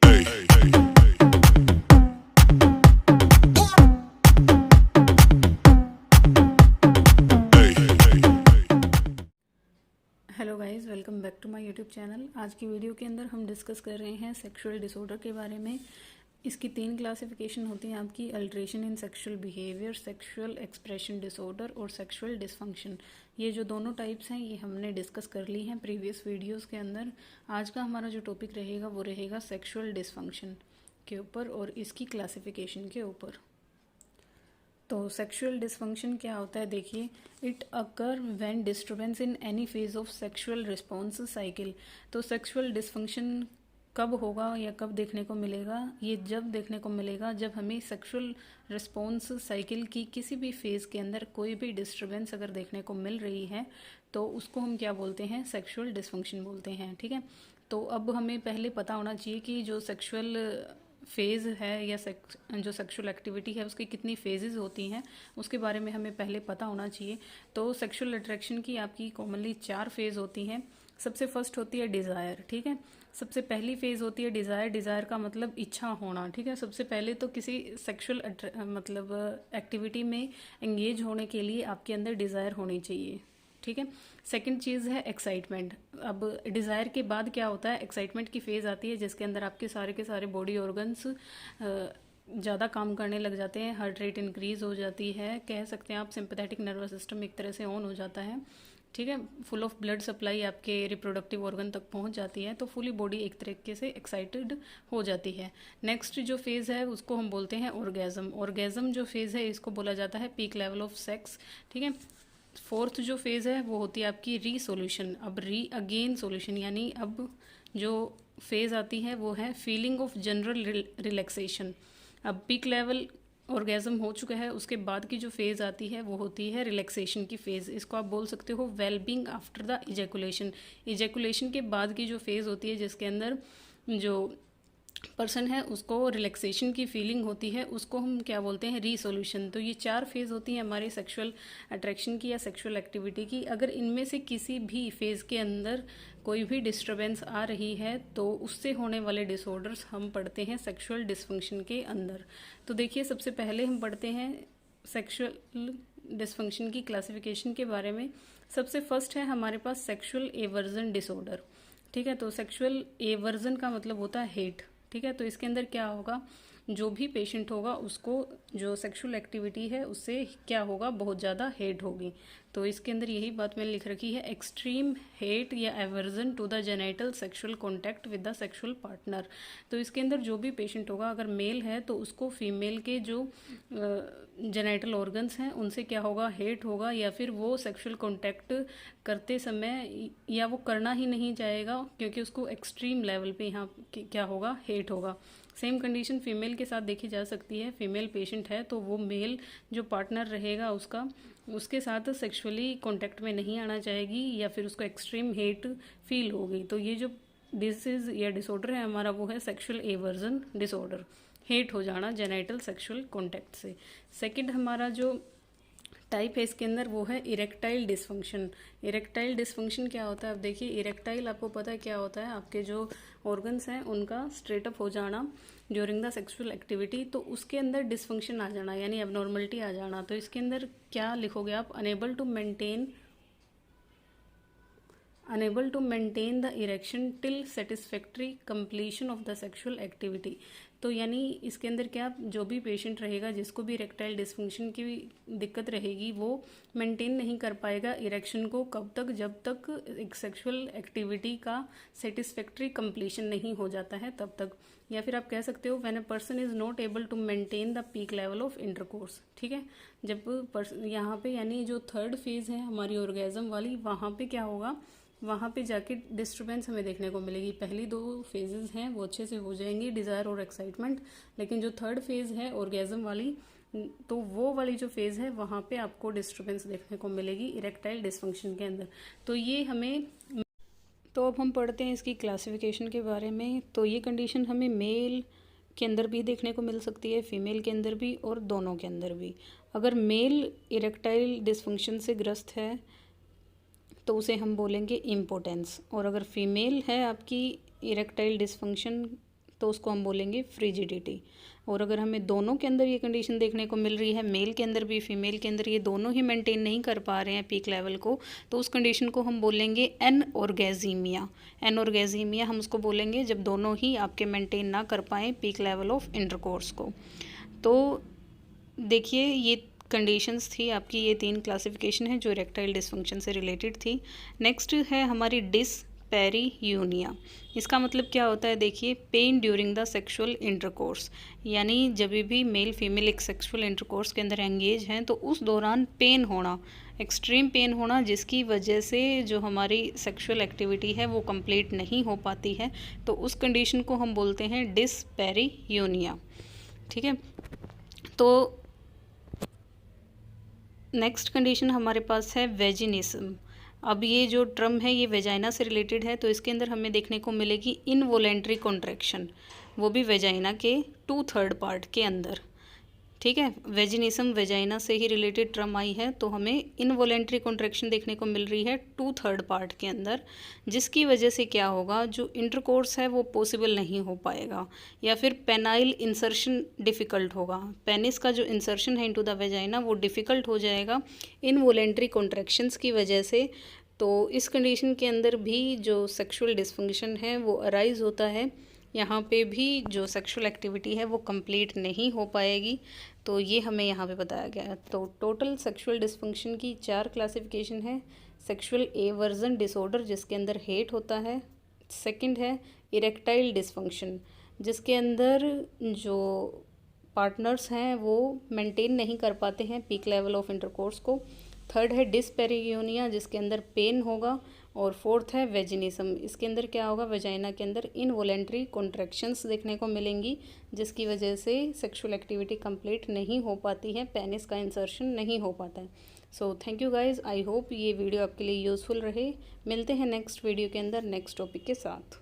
Hello guys, welcome back to my YouTube channel. आज की video के अंदर हम डिस्कस कर रहे हैं सेक्सुअल डिसऑर्डर के बारे में। इसकी 3 क्लासिफिकेशन होती हैं आपकी: alteration in sexual behaviour, sexual expression disorder और सेक्सुअल डिसफंक्शन। ये जो दोनों टाइप्स हैं ये हमने डिस्कस कर ली हैं प्रीवियस वीडियोस के अंदर। आज का हमारा जो टॉपिक रहेगा वो रहेगा सेक्सुअल डिसफंक्शन के ऊपर और इसकी क्लासिफिकेशन के ऊपर। तो सेक्सुअल डिसफंक्शन क्या होता है, देखिए, it occur when disturbance in any phase of sexual response cycle. तो सेक्सुअल डिसफंक्शन कब होगा या कब देखने को मिलेगा? ये जब देखने को मिलेगा जब हमें सेक्सुअल रिस्पॉन्स साइकिल की किसी भी फेज़ के अंदर कोई भी डिस्टर्बेंस अगर देखने को मिल रही है तो उसको हम क्या बोलते हैं? सेक्सुअल डिसफंक्शन बोलते हैं। ठीक है, तो अब हमें पहले पता होना चाहिए कि जो सेक्सुअल फेज़ है या जो सेक्सुअल एक्टिविटी है उसकी कितनी फेजेस होती हैं उसके बारे में हमें पहले पता होना चाहिए। तो सेक्सुअल अट्रैक्शन की आपकी कॉमनली 4 फेज़ होती हैं। सबसे फर्स्ट होती है डिज़ायर। ठीक है, सबसे पहली फेज़ होती है डिज़ायर। डिज़ायर का मतलब इच्छा होना। ठीक है, सबसे पहले तो किसी सेक्सुअल मतलब एक्टिविटी में एंगेज होने के लिए आपके अंदर डिज़ायर होनी चाहिए। ठीक है, सेकंड चीज़ है एक्साइटमेंट। अब डिज़ायर के बाद क्या होता है? एक्साइटमेंट की फेज़ आती है जिसके अंदर आपके सारे के सारे बॉडी ऑर्गन्स ज़्यादा काम करने लग जाते हैं, हार्ट रेट इंक्रीज़ हो जाती है, कह सकते हैं आप सिंपैथेटिक नर्वस सिस्टम एक तरह से ऑन हो जाता है। ठीक है, फुल ऑफ ब्लड सप्लाई आपके रिप्रोडक्टिव ऑर्गन तक पहुंच जाती है, तो फुली बॉडी एक तरीके से एक्साइटेड हो जाती है। नेक्स्ट जो फेज़ है उसको हम बोलते हैं ऑर्गेज़म। ऑर्गेज़म जो फेज़ है इसको बोला जाता है पीक लेवल ऑफ सेक्स। ठीक है, फोर्थ जो फेज़ है वो होती है आपकी रीसोल्यूशन। अब अगेन सोल्यूशन, यानी अब जो फेज़ आती है वो है फीलिंग ऑफ जनरल रिलैक्सेशन। अब पीक लेवल ऑर्गेज़म हो चुका है, उसके बाद की जो फेज़ आती है वो होती है रिलैक्सेशन की फ़ेज़। इसको आप बोल सकते हो wellbeing after the ejaculation. Ejaculation के बाद की जो फेज़ होती है जिसके अंदर जो पर्सन है उसको रिलैक्सेशन की फीलिंग होती है, उसको हम क्या बोलते हैं? रीसोल्यूशन। तो ये 4 फेज़ होती हैं हमारी सेक्सुअल अट्रैक्शन की या सेक्सुअल एक्टिविटी की। अगर इनमें से किसी भी फेज़ के अंदर कोई भी डिस्टर्बेंस आ रही है तो उससे होने वाले डिसऑर्डर्स हम पढ़ते हैं सेक्सुअल डिसफंक्शन के अंदर। तो देखिए, सबसे पहले हम पढ़ते हैं सेक्सुअल डिसफंक्शन की क्लासिफिकेशन के बारे में। सबसे फर्स्ट है हमारे पास सेक्सुअल एवर्जन डिसऑर्डर। ठीक है, तो सेक्सुअल एवर्जन का मतलब होता है हेट। ठीक है, तो इसके अंदर क्या होगा? जो भी पेशेंट होगा उसको जो सेक्सुअल एक्टिविटी है उससे क्या होगा? बहुत ज़्यादा हेट होगी। तो इसके अंदर यही बात मैंने लिख रखी है, एक्सट्रीम हेट या aversion to the genital sexual contact with the sexual partner. तो इसके अंदर जो भी पेशेंट होगा, अगर मेल है तो उसको फीमेल के जो जेनाइटल ऑर्गन्स हैं उनसे क्या होगा? हेट होगा, या फिर वो सेक्सुअल कॉन्टैक्ट करते समय या वो करना ही नहीं चाहेगा क्योंकि उसको एक्सट्रीम लेवल पे यहाँ क्या होगा? हेट होगा। सेम कंडीशन फीमेल के साथ देखी जा सकती है। फीमेल पेशेंट है तो वो मेल जो पार्टनर रहेगा उसके साथ सेक्सुअली कांटेक्ट में नहीं आना चाहेगी या फिर उसको एक्सट्रीम हेट फील होगी। तो ये जो डिसीज या डिसऑर्डर है हमारा वो है सेक्सुअल एवर्जन डिसऑर्डर, हेट हो जाना जेनाइटल सेक्सुअल कांटेक्ट से। सेकंड हमारा जो टाइप है इसके अंदर वो है इरेक्टाइल डिसफंक्शन। इरेक्टाइल डिसफंक्शन क्या होता है? अब देखिए, इरेक्टाइल आपको पता है क्या होता है? आपके जो ऑर्गन्स हैं उनका स्ट्रेट अप हो जाना ड्यूरिंग द सेक्सुअल एक्टिविटी, तो उसके अंदर डिसफंक्शन आ जाना यानी एबनॉर्मलिटी आ जाना। तो इसके अंदर क्या लिखोगे आप? Unable to maintain the erection till satisfactory completion of the sexual activity. तो यानी इसके अंदर क्या, जो भी पेशेंट रहेगा जिसको भी इरेक्टाइल डिसफंक्शन की दिक्कत रहेगी वो मेंटेन नहीं कर पाएगा इरेक्शन को। कब तक? जब तक एक सेक्सुअल एक्टिविटी का सेटिस्फैक्ट्री कंप्लीशन नहीं हो जाता है तब तक। या फिर आप कह सकते हो when a person is not able to maintain the peak level of intercourse. ठीक है, जब यहाँ पे यानी जो थर्ड फेज है हमारी ऑर्गेजम वाली, वहाँ पे क्या होगा? वहाँ पे जाके डिस्टर्बेंस हमें देखने को मिलेगी। पहली 2 फेजेस हैं वो अच्छे से हो जाएंगी, डिज़ायर और एक्साइटमेंट, लेकिन जो थर्ड फेज़ है ऑर्गेज़म वाली, तो वो वाली जो फेज़ है वहाँ पे आपको डिस्टर्बेंस देखने को मिलेगी इरेक्टाइल डिसफंक्शन के अंदर। तो ये हमें तो अब हम पढ़ते हैं इसकी क्लासिफिकेशन के बारे में। तो ये कंडीशन हमें मेल के अंदर भी देखने को मिल सकती है, फीमेल के अंदर भी और दोनों के अंदर भी। अगर मेल इरेक्टाइल डिसफंक्शन से ग्रस्त है तो उसे हम बोलेंगे इम्पोटेंस, और अगर फीमेल है आपकी इरेक्टाइल डिसफंक्शन तो उसको हम बोलेंगे फ्रिजिडिटी। और अगर हमें दोनों के अंदर ये कंडीशन देखने को मिल रही है, मेल के अंदर भी फीमेल के अंदर, ये दोनों ही मेंटेन नहीं कर पा रहे हैं पीक लेवल को, तो उस कंडीशन को हम बोलेंगे एनऑर्गेज़ीमिया। एनऑर्गेज़ीमिया हम उसको बोलेंगे जब दोनों ही आपके मेंटेन ना कर पाएँ पीक लेवल ऑफ इंटरकोर्स को। तो देखिए ये कंडीशंस थी आपकी, ये 3 क्लासिफिकेशन है जो इरेक्टाइल डिसफंक्शन से रिलेटेड थी। नेक्स्ट है हमारी डिसपेरियूनिया। इसका मतलब क्या होता है, देखिए pen during the sexual intercourse, यानी जब भी मेल फीमेल एक सेक्सुअल इंटरकोर्स के अंदर एंगेज हैं तो उस दौरान पेन होना, एक्सट्रीम पेन होना, जिसकी वजह से जो हमारी सेक्सुअल एक्टिविटी है वो कंप्लीट नहीं हो पाती है, तो उस कंडीशन को हम बोलते हैं डिसपेरियूनिया। ठीक है, तो नेक्स्ट कंडीशन हमारे पास है वेजिनिज्म। अब ये जो टर्म है ये वेजाइना से रिलेटेड है, तो इसके अंदर हमें देखने को मिलेगी इनवोलेंट्री कॉन्ट्रैक्शन, वो भी वेजाइना के 2/3 पार्ट के अंदर। ठीक है, वेजिनिज्म वेजाइना से ही रिलेटेड टर्म आई है, तो हमें इनवोलेंट्री कॉन्ट्रैक्शन देखने को मिल रही है 2/3 पार्ट के अंदर, जिसकी वजह से क्या होगा, जो इंटरकोर्स है वो पॉसिबल नहीं हो पाएगा, या फिर पेनाइल इंसर्शन डिफ़िकल्ट होगा। पेनिस का जो इंसर्शन है इनटू द वेजाइना वो डिफ़िकल्ट हो जाएगा इनवोलेंट्री कॉन्ट्रैक्शंस की वजह से। तो इस कंडीशन के अंदर भी जो सेक्सुअल डिसफंक्शन है वो अराइज होता है, यहाँ पे भी जो सेक्सुअल एक्टिविटी है वो कंप्लीट नहीं हो पाएगी। तो ये हमें यहाँ पे बताया गया है। तो टोटल सेक्सुअल डिसफंक्शन की 4 क्लासिफिकेशन है। सेक्सुअल एवर्जन डिसऑर्डर जिसके अंदर हेट होता है, सेकंड है इरेक्टाइल डिसफंक्शन जिसके अंदर जो पार्टनर्स हैं वो मेंटेन नहीं कर पाते हैं पीक लेवल ऑफ इंटरकोर्स को, थर्ड है डिसपेरियूनिया जिसके अंदर पेन होगा, और फोर्थ है वेजिनिज्म, इसके अंदर क्या होगा, वेजाइना के अंदर इनवोलेंट्री कॉन्ट्रैक्शंस देखने को मिलेंगी जिसकी वजह से सेक्सुअल एक्टिविटी कंप्लीट नहीं हो पाती है, पेनिस का इंसर्शन नहीं हो पाता है। So thank you guys, I hope ये वीडियो आपके लिए यूज़फुल रहे। मिलते हैं नेक्स्ट वीडियो के अंदर नेक्स्ट टॉपिक के साथ।